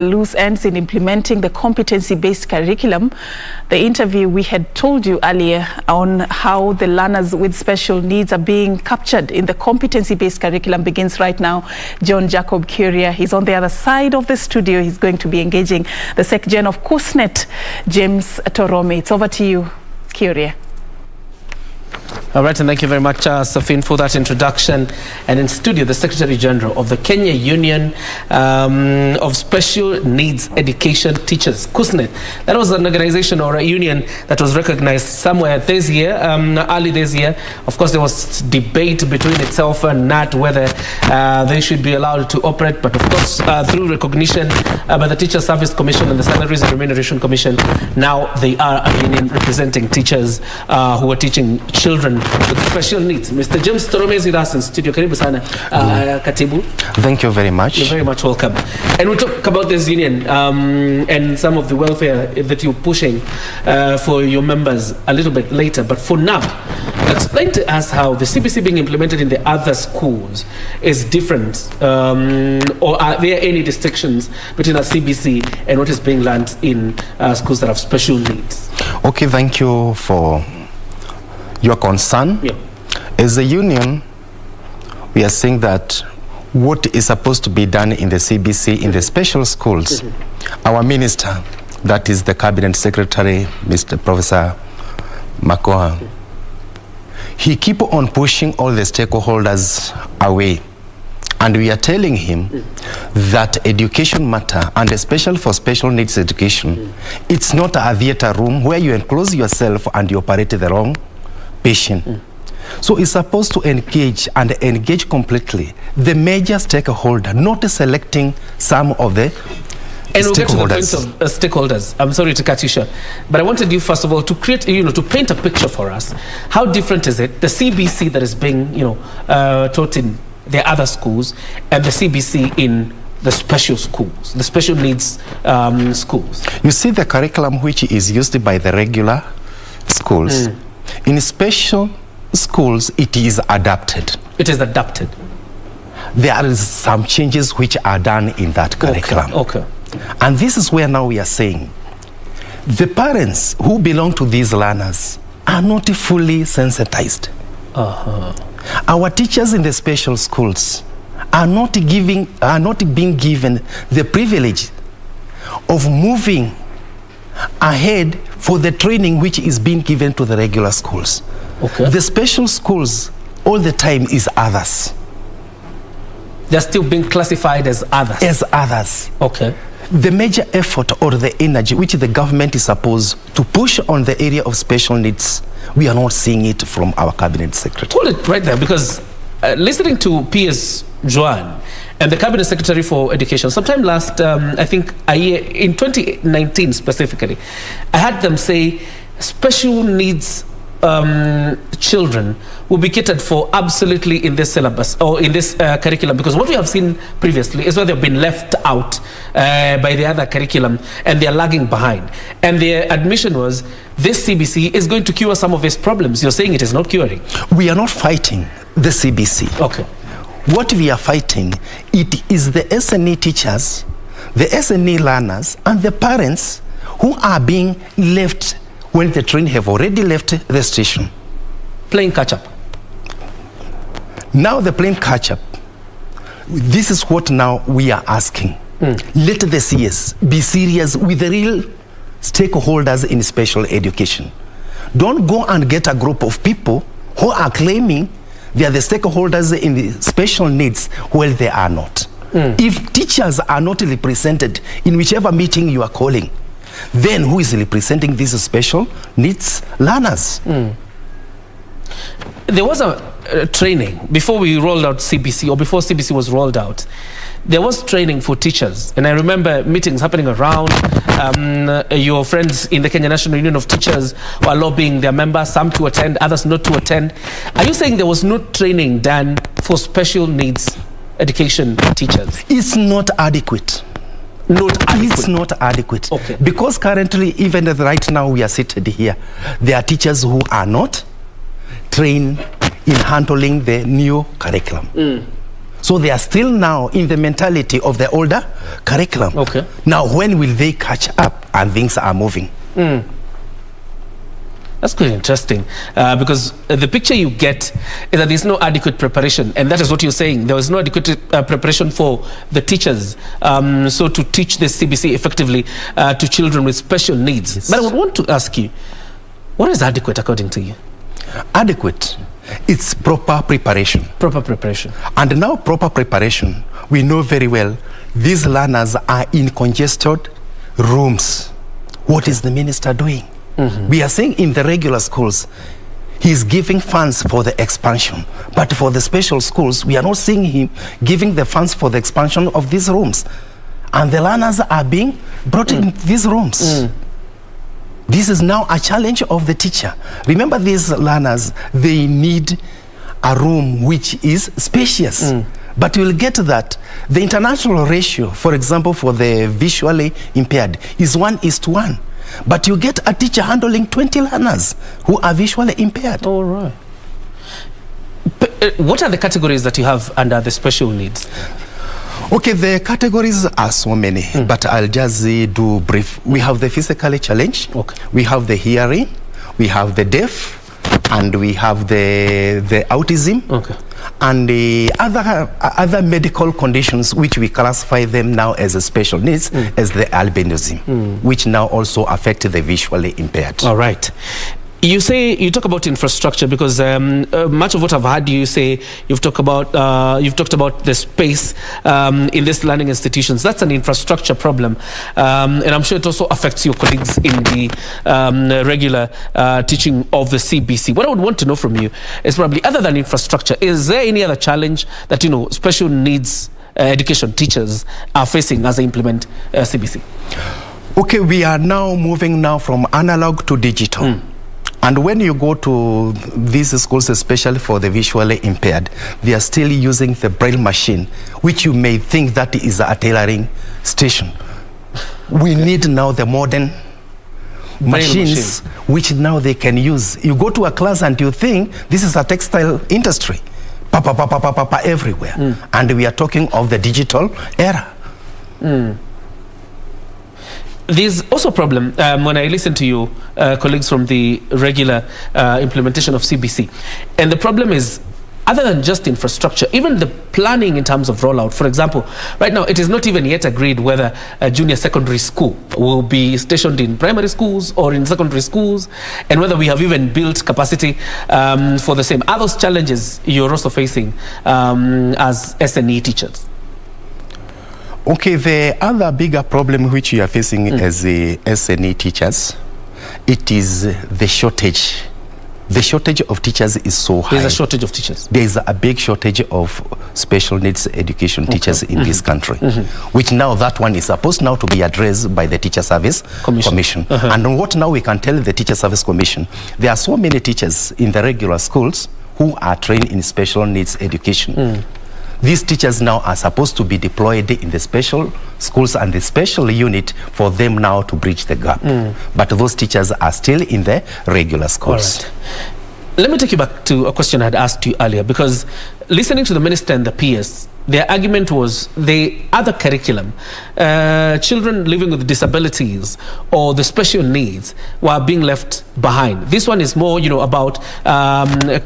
loose ends in implementing the competency-based curriculum. The interview we had told you earlier on how the learners with special needs are being captured in the competency-based curriculum begins right now. John Jacob Kuria, he's on the other side of the studio. He's going to be engaging the Seg-Gen of KUSNET, James Torome. It's over to you, Kuria. All right, and thank you very much, Safin, for that introduction. And in studio, the Secretary General of the Kenya Union of Special Needs Education Teachers, KUSNET. That was an organization or a union that was recognized somewhere this year, early this year. Of course, there was debate between itself and NAT whether they should be allowed to operate. But of course, through recognition by the Teacher Service Commission and the Salaries and Remuneration Commission, now they are a union representing teachers who are teaching children with special needs. Mr. James Torome is with us in studio. Karibu sana, Katibu. Thank you very much. You're very much welcome. And we'll talk about this union and some of the welfare that you're pushing for your members a little bit later. But for now, explain to us how the CBC being implemented in the other schools is different, or are there any distinctions between a CBC and what is being learned in schools that have special needs? Okay, thank you for your concern. Yeah. As a union, we are saying that what is supposed to be done in the CBC in the special schools, our minister, that is the Cabinet Secretary, Mr. Professor Makoha, he keep on pushing all the stakeholders away. And we are telling him that education matter, and especially for special needs education, it's not a theater room where you enclose yourself and you operate the wrong patient. So it's supposed to engage and engage completely the major stakeholder, not selecting some of the and we'll get to the point of stakeholders. I'm sorry to cut you short, but I wanted you first of all to create, to paint a picture for us. How different is it, the CBC that is being, taught in the other schools and the CBC in the special schools, the special needs schools? You see the curriculum which is used by the regular schools. In special schools, it is adapted. It is adapted. There is some changes which are done in that curriculum. Okay. And this is where now we are saying the parents who belong to these learners are not fully sensitized. Our teachers in the special schools are not being given the privilege of moving ahead for the training which is being given to the regular schools. Okay. The special schools all the time is others. They're still being classified as others. As others. Okay. The major effort or the energy which the government is supposed to push on the area of special needs, we are not seeing it from our cabinet secretary. Hold it right there, because listening to PS Joan and the Cabinet Secretary for Education, sometime last, I think a year, in 2019 specifically, I had them say special needs children will be catered for absolutely in this syllabus or in this curriculum, because what we have seen previously is where they've been left out by the other curriculum and they're lagging behind. And their admission was this CBC is going to cure some of these problems. You're saying it is not curing. We are not fighting the CBC. Okay. What we are fighting, it is the SNE teachers, the SNE learners, and the parents who are being left when the train have already left the station. Playing catch-up. Now the playing catch-up. This is what now we are asking. Let the CS be serious with the real stakeholders in special education. Don't go and get a group of people who are claiming they are the stakeholders in the special needs while they are not. If teachers are not represented in whichever meeting you are calling, then who is representing these special needs learners? There was a training before we rolled out CBC, or before CBC was rolled out. There was training for teachers, and I remember meetings happening around. Your friends in the Kenya National Union of Teachers were lobbying their members, some to attend, others not to attend. Are you saying there was no training done for special needs education teachers? It's not adequate. It's not adequate. Okay. Because currently, even right now we are seated here, there are teachers who are not trained in handling the new curriculum. So they are still now in the mentality of the older curriculum. Okay. Now, when will they catch up and things are moving? That's quite interesting, because the picture you get is that there's no adequate preparation, and that is what you're saying. There was no adequate preparation for the teachers, so to teach the CBC effectively to children with special needs. Yes. But I would want to ask you, what is adequate according to you? Adequate, it's proper preparation. Proper preparation. And now proper preparation, we know very well, these learners are in congested rooms. What is the minister doing? We are saying in the regular schools, he's giving funds for the expansion. But for the special schools, we are not seeing him giving the funds for the expansion of these rooms. And the learners are being brought in these rooms. This is now a challenge of the teacher. Remember, these learners, they need a room which is spacious. But you'll get that the international ratio, for example, for the visually impaired, is 1:1. But you get a teacher handling 20 learners who are visually impaired. All right. But, what are the categories that you have under the special needs? Okay, the categories are so many, but I'll just do brief. We have the physically challenged, we have the hearing, we have the deaf, and we have the autism, and the other medical conditions which we classify them now as a special needs, as the albinism, which now also affect the visually impaired. All right. You talk about infrastructure, because much of what I've heard you say, you've talked about the space in these learning institutions. That's an infrastructure problem, and I'm sure it also affects your colleagues in the regular teaching of the CBC. What I would want to know from you is probably, other than infrastructure, is there any other challenge that special needs education teachers are facing as they implement CBC? Okay, we are now moving from analog to digital. And when you go to these schools, especially for the visually impaired, they are still using the braille machine, which you may think that is a tailoring station. We need now the modern machines, which now they can use. You go to a class and you think this is a textile industry, everywhere. And we are talking of the digital era. There's also a problem when I listen to you colleagues from the regular implementation of CBC. And the problem is, other than just infrastructure, even the planning in terms of rollout. For example, right now, it is not even yet agreed whether a junior secondary school will be stationed in primary schools or in secondary schools, and whether we have even built capacity for the same. Are those challenges you're also facing as SNE teachers? Okay, the other bigger problem which we are facing as the SNE teachers, it is the shortage. The shortage of teachers is so high. There's a shortage of teachers. There is a big shortage of special needs education teachers in this country, which now that one is supposed now to be addressed by the Teacher Service Commission. And what now we can tell the Teacher Service Commission, there are so many teachers in the regular schools who are trained in special needs education. These teachers now are supposed to be deployed in the special schools and the special unit for them now to bridge the gap. But those teachers are still in the regular schools. All right. Let me take you back to a question I had asked you earlier, because listening to the minister and the PS, their argument was the other curriculum, children living with disabilities or the special needs were being left behind. This one is more, about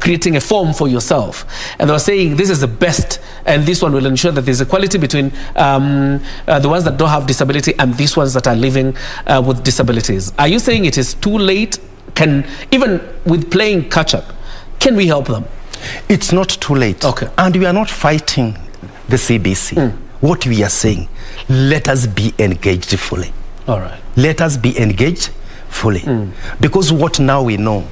creating a form for yourself. And they were saying this is the best, and this one will ensure that there's equality between the ones that don't have disability and these ones that are living with disabilities. Are you saying it is too late? Can, even with playing catch up, can we help them? It's not too late. Okay. And we are not fighting the CBC. What we are saying, let us be engaged fully. All right. Let us be engaged fully. Because what now we know,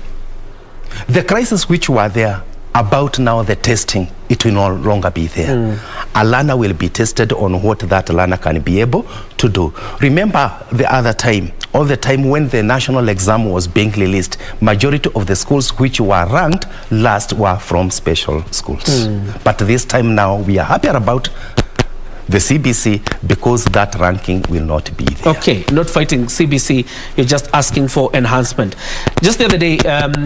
the crisis which were there about now the testing, it will no longer be there. A learner will be tested on what that learner can be able to do. Remember the other time, all the time when the national exam was being released, majority of the schools which were ranked last were from special schools. But this time now, we are happy about the CBC because that ranking will not be there. Okay, not fighting CBC, you're just asking for enhancement. Just the other day,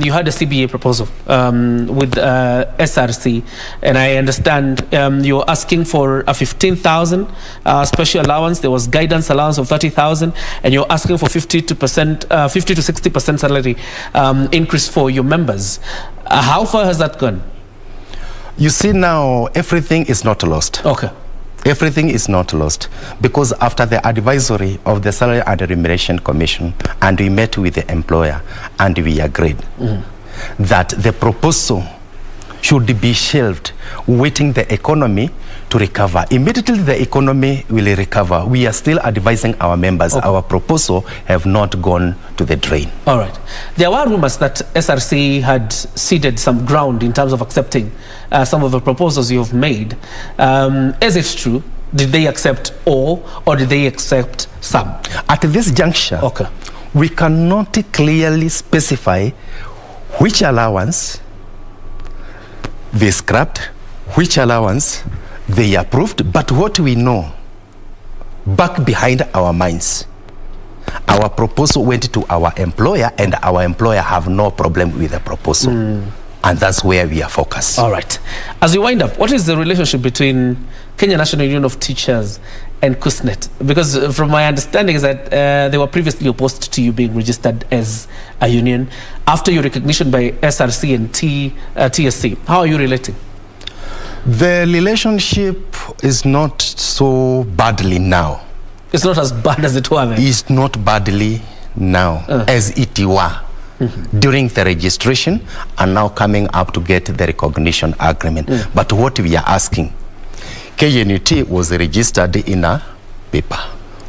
you had a CBA proposal with SRC, and I understand you're asking for a 15,000 special allowance. There was guidance allowance of 30,000, and you're asking for 50 to 60% salary increase for your members. How far has that gone? You see, now everything is not lost. Okay. Everything is not lost, because after the advisory of the Salary and Remuneration Commission, and we met with the employer and we agreed that the proposal should be shelved, waiting the economy to recover. Immediately the economy will recover. We are still advising our members. Okay. Our proposal have not gone to the drain. All right. There were rumors that SRC had ceded some ground in terms of accepting some of the proposals you've made. Is it true? Did they accept all, or did they accept some? At this juncture, okay, we cannot clearly specify which allowance they scrapped, which allowance they approved, but what we know, back behind our minds, our proposal went to our employer, and our employer have no problem with the proposal. And that's where we are focused. All right. As we wind up, what is the relationship between Kenya National Union of Teachers and KUSNET? Because from my understanding is that they were previously opposed to you being registered as a union. After your recognition by SRC and TSC, how are you relating? The relationship is not so badly now. It's not as bad as it was. It's not badly now as it were during the registration, and now coming up to get the recognition agreement. But what we are asking, KNUT was registered in a paper.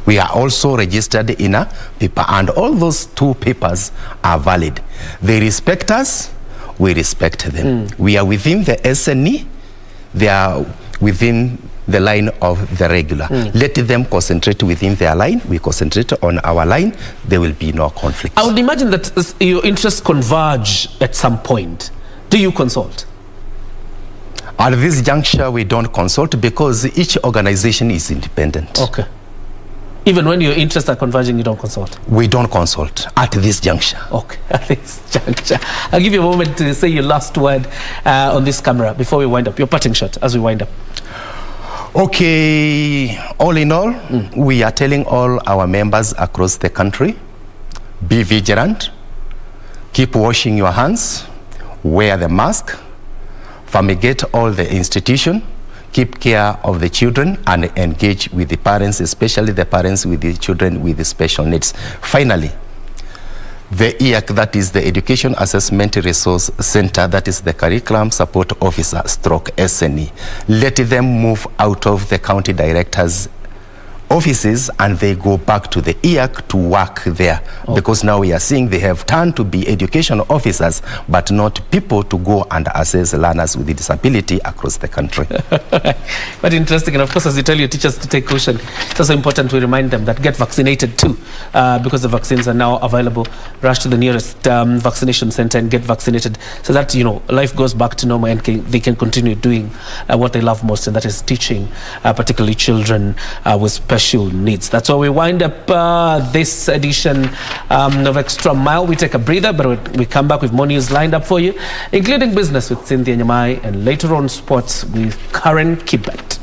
We are also registered in a paper, and all those two papers are valid. They respect us, we respect them. We are within the SNE, they are within the line of the regular. Let them concentrate within their line, we concentrate on our line, there will be no conflict. I would imagine that your interests converge at some point. Do you consult? At this juncture, we don't consult because each organization is independent. Okay. Even when your interests are converging, you don't consult? We don't consult at this juncture. Okay, at this juncture. I'll give you a moment to say your last word on this camera before we wind up. Your parting shot as we wind up. Okay, all in all, we are telling all our members across the country, be vigilant, keep washing your hands, wear the mask, fumigate all the institution, keep care of the children, and engage with the parents, especially the parents with the children with the special needs. Finally, the EAC, that is the Education Assessment Resource Center, that is the Curriculum Support Officer stroke SNE. Let them move out of the county director's offices and they go back to the EAC to work there. Because now we are seeing they have turned to be education officers, but not people to go and assess learners with disability across the country. But interesting, and of course, as you tell your teachers to take caution, it's also important we remind them that get vaccinated too, because the vaccines are now available. Rush to the nearest vaccination center and get vaccinated, so that, you know, life goes back to normal and they can continue doing what they love most, and that is teaching, particularly children with special needs. That's why we wind up this edition of Extra Mile. We take a breather, but we come back with more news lined up for you, including business with Cynthia Nyamai, and later on sports with Karen Kibet.